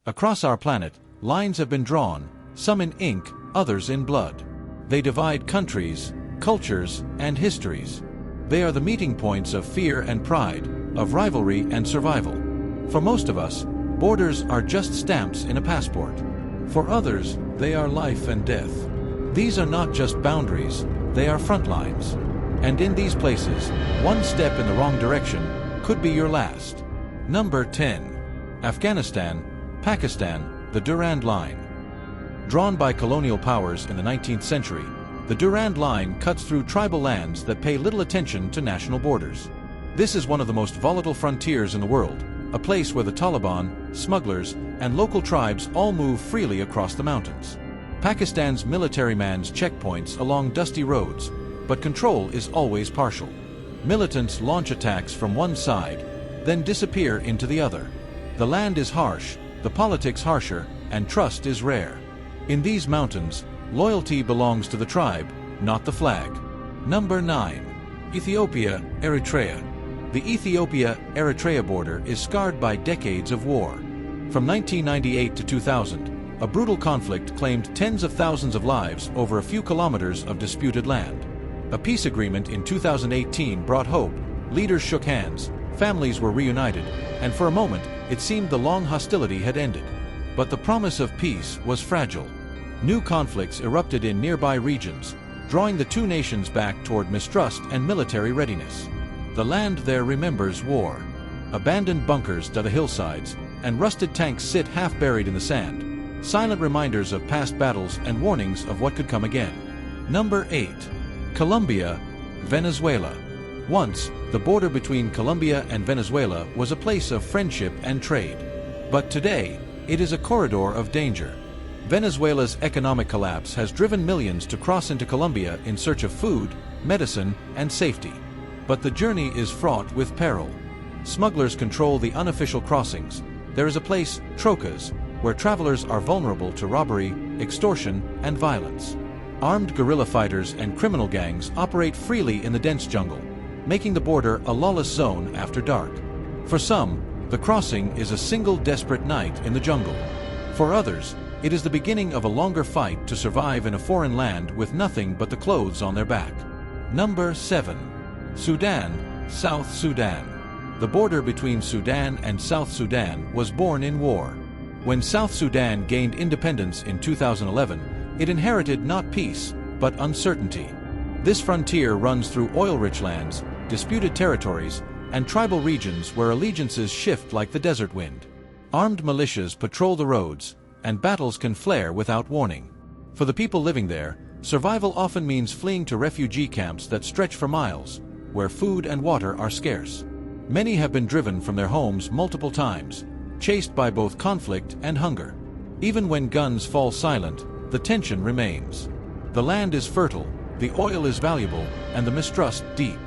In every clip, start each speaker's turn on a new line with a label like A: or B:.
A: Across our planet, lines have been drawn, some in ink, others in blood. They divide countries, cultures, and histories. They are the meeting points of fear and pride, of rivalry and survival. For most of us, borders are just stamps in a passport. For others, they are life and death. These are not just boundaries, they are front lines. And in these places, one step in the wrong direction could be your last. Number 10. Afghanistan, Pakistan, the Durand Line. Drawn by colonial powers in the 19th century, the Durand Line cuts through tribal lands that pay little attention to national borders. This is one of the most volatile frontiers in the world, a place where the Taliban, smugglers, and local tribes all move freely across the mountains. Pakistan's military mans checkpoints along dusty roads, but control is always partial. Militants launch attacks from one side, then disappear into the other. The land is harsh, the politics harsher, and trust is rare. In these mountains, loyalty belongs to the tribe, not the flag. Number 9. Ethiopia, Eritrea. The Ethiopia-Eritrea border is scarred by decades of war. From 1998 to 2000, a brutal conflict claimed tens of thousands of lives over a few kilometers of disputed land. A peace agreement in 2018 brought hope, leaders shook hands, families were reunited, and for a moment, it seemed the long hostility had ended. But the promise of peace was fragile. New conflicts erupted in nearby regions, drawing the two nations back toward mistrust and military readiness. The land there remembers war. Abandoned bunkers dot the hillsides, and rusted tanks sit half-buried in the sand, silent reminders of past battles and warnings of what could come again. Number 8. Colombia, Venezuela. Once, the border between Colombia and Venezuela was a place of friendship and trade. But today, it is a corridor of danger. Venezuela's economic collapse has driven millions to cross into Colombia in search of food, medicine, and safety. But the journey is fraught with peril. Smugglers control the unofficial crossings. There is a place, Trocas, where travelers are vulnerable to robbery, extortion, and violence. Armed guerrilla fighters and criminal gangs operate freely in the dense jungle, making the border a lawless zone after dark. For some, the crossing is a single desperate night in the jungle. For others, it is the beginning of a longer fight to survive in a foreign land with nothing but the clothes on their back. Number 7. Sudan, South Sudan. The border between Sudan and South Sudan was born in war. When South Sudan gained independence in 2011, it inherited not peace, but uncertainty. This frontier runs through oil-rich lands, disputed territories, and tribal regions where allegiances shift like the desert wind. Armed militias patrol the roads, and battles can flare without warning. For the people living there, survival often means fleeing to refugee camps that stretch for miles, where food and water are scarce. Many have been driven from their homes multiple times, chased by both conflict and hunger. Even when guns fall silent, the tension remains. The land is fertile, the oil is valuable, and the mistrust deep.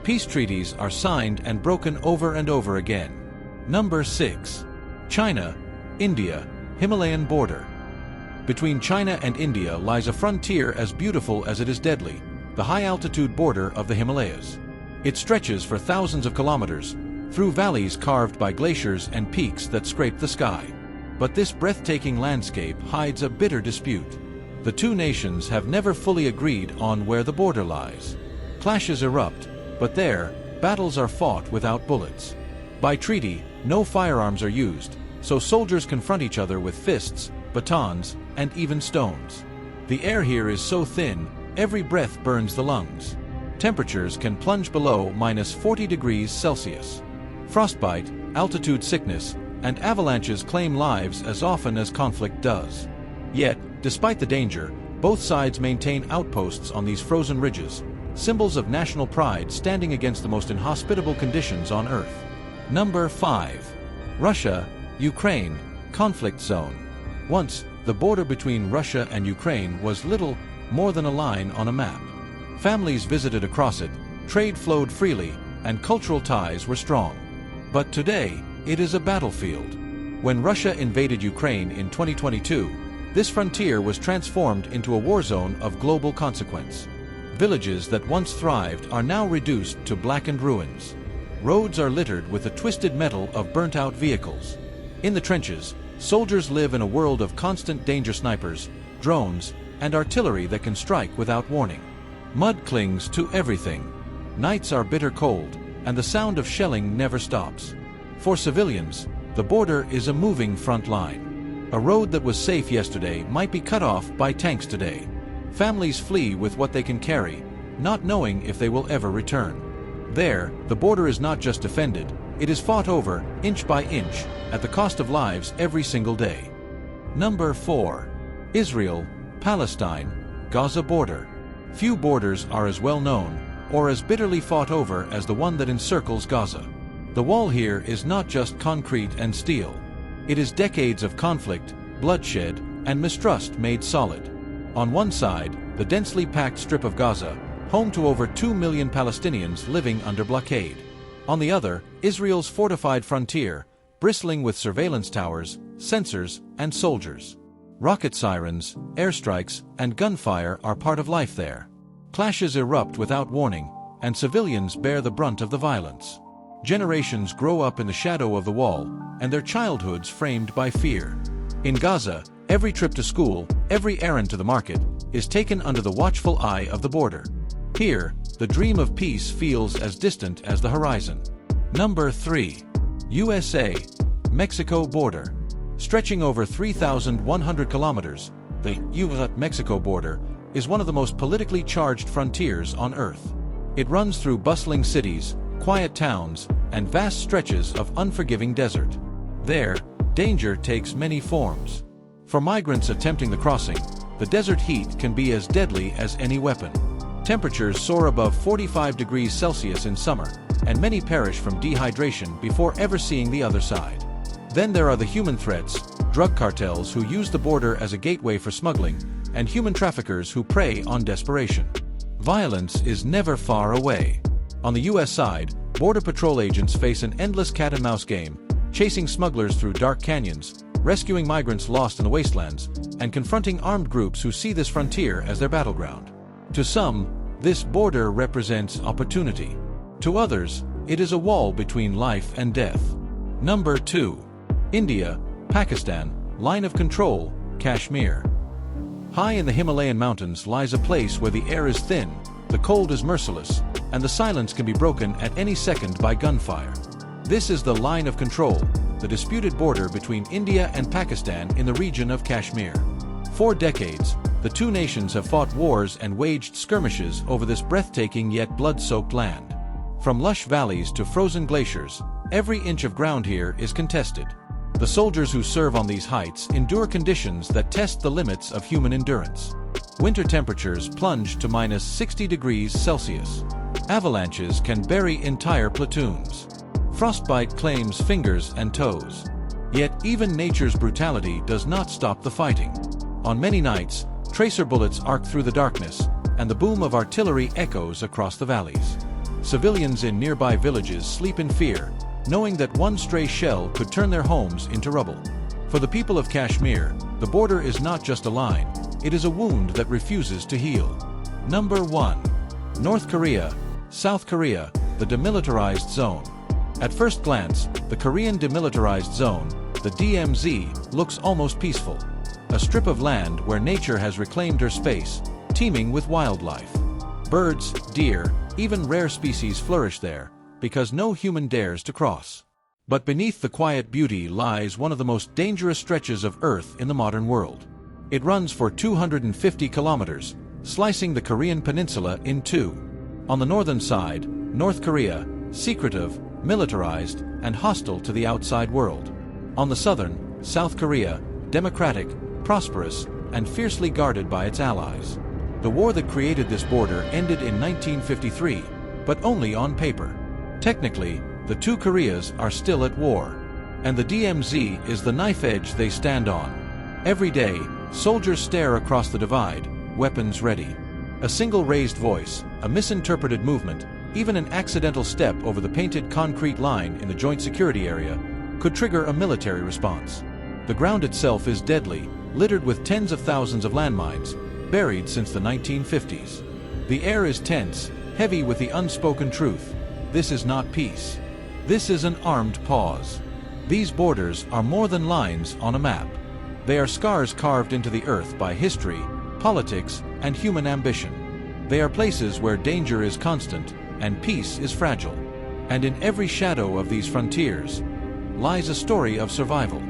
A: Peace treaties are signed and broken over and over again. Number 6. China, India, Himalayan border. Between China and India lies a frontier as beautiful as it is deadly, the high-altitude border of the Himalayas. It stretches for thousands of kilometers, through valleys carved by glaciers and peaks that scrape the sky. But this breathtaking landscape hides a bitter dispute. The two nations have never fully agreed on where the border lies. Clashes erupt, but there, battles are fought without bullets. By treaty, no firearms are used, so soldiers confront each other with fists, batons, and even stones. The air here is so thin, every breath burns the lungs. Temperatures can plunge below -40 degrees Celsius. Frostbite, altitude sickness, and avalanches claim lives as often as conflict does. Yet, despite the danger, both sides maintain outposts on these frozen ridges, symbols of national pride standing against the most inhospitable conditions on Earth. Number 5. Russia, Ukraine, conflict zone. Once, the border between Russia and Ukraine was little more than a line on a map. Families visited across it, trade flowed freely, and cultural ties were strong. But today, it is a battlefield. When Russia invaded Ukraine in 2022, this frontier was transformed into a war zone of global consequence. Villages that once thrived are now reduced to blackened ruins. Roads are littered with the twisted metal of burnt-out vehicles. In the trenches, Soldiers live in a world of constant danger: snipers, drones, and artillery that can strike without warning. Mud clings to everything. Nights are bitter cold, and the sound of shelling never stops. For civilians, the border is a moving front line. A road that was safe yesterday might be cut off by tanks today. Families flee with what they can carry, not knowing if they will ever return. There, the border is not just defended, it is fought over, inch by inch, at the cost of lives every single day. Number 4. Israel, Palestine, Gaza border. Few borders are as well known, or as bitterly fought over as the one that encircles Gaza. The wall here is not just concrete and steel. It is decades of conflict, bloodshed, and mistrust made solid. On one side, the densely packed strip of Gaza, home to over 2 million Palestinians living under blockade. On the other, Israel's fortified frontier, bristling with surveillance towers, sensors, and soldiers. Rocket sirens, airstrikes, and gunfire are part of life there. Clashes erupt without warning, and civilians bear the brunt of the violence. Generations grow up in the shadow of the wall, and their childhoods framed by fear. In Gaza, every trip to school, every errand to the market, is taken under the watchful eye of the border. Here, the dream of peace feels as distant as the horizon. Number 3. USA, Mexico border. Stretching over 3,100 kilometers, the U.S.-Mexico border is one of the most politically charged frontiers on Earth. It runs through bustling cities, quiet towns, and vast stretches of unforgiving desert. There, danger takes many forms. For migrants attempting the crossing, the desert heat can be as deadly as any weapon. Temperatures soar above 45 degrees Celsius in summer, and many perish from dehydration before ever seeing the other side. Then there are the human threats, drug cartels who use the border as a gateway for smuggling, and human traffickers who prey on desperation. Violence is never far away. On the U.S. side, Border Patrol agents face an endless cat-and-mouse game, chasing smugglers through dark canyons, rescuing migrants lost in the wastelands, and confronting armed groups who see this frontier as their battleground. To some, this border represents opportunity. To others, it is a wall between life and death. Number 2. India, Pakistan, line of control, Kashmir. High in the Himalayan mountains lies a place where the air is thin, the cold is merciless, and the silence can be broken at any second by gunfire. This is the line of control, the disputed border between India and Pakistan in the region of Kashmir. For decades, the two nations have fought wars and waged skirmishes over this breathtaking yet blood-soaked land. From lush valleys to frozen glaciers, every inch of ground here is contested. The soldiers who serve on these heights endure conditions that test the limits of human endurance. Winter temperatures plunge to minus 60 degrees Celsius. Avalanches can bury entire platoons. Frostbite claims fingers and toes. Yet even nature's brutality does not stop the fighting. On many nights, tracer bullets arc through the darkness, and the boom of artillery echoes across the valleys. Civilians in nearby villages sleep in fear, knowing that one stray shell could turn their homes into rubble. For the people of Kashmir, the border is not just a line, it is a wound that refuses to heal. Number 1. North Korea, South Korea, the demilitarized zone. At first glance, the Korean demilitarized zone, the DMZ, looks almost peaceful. A strip of land where nature has reclaimed her space, teeming with wildlife. Birds, deer, even rare species flourish there, because no human dares to cross. But beneath the quiet beauty lies one of the most dangerous stretches of Earth in the modern world. It runs for 250 kilometers, slicing the Korean peninsula in two. On the northern side, North Korea, secretive, militarized, and hostile to the outside world. On the southern, South Korea, democratic, prosperous, and fiercely guarded by its allies. The war that created this border ended in 1953, but only on paper. Technically, the two Koreas are still at war, and the DMZ is the knife edge they stand on. Every day, soldiers stare across the divide, weapons ready. A single raised voice, a misinterpreted movement, even an accidental step over the painted concrete line in the joint security area could trigger a military response. The ground itself is deadly, littered with tens of thousands of landmines, buried since the 1950s. The air is tense, heavy with the unspoken truth. This is not peace. This is an armed pause. These borders are more than lines on a map. They are scars carved into the earth by history, politics, and human ambition. They are places where danger is constant and peace is fragile. And in every shadow of these frontiers lies a story of survival.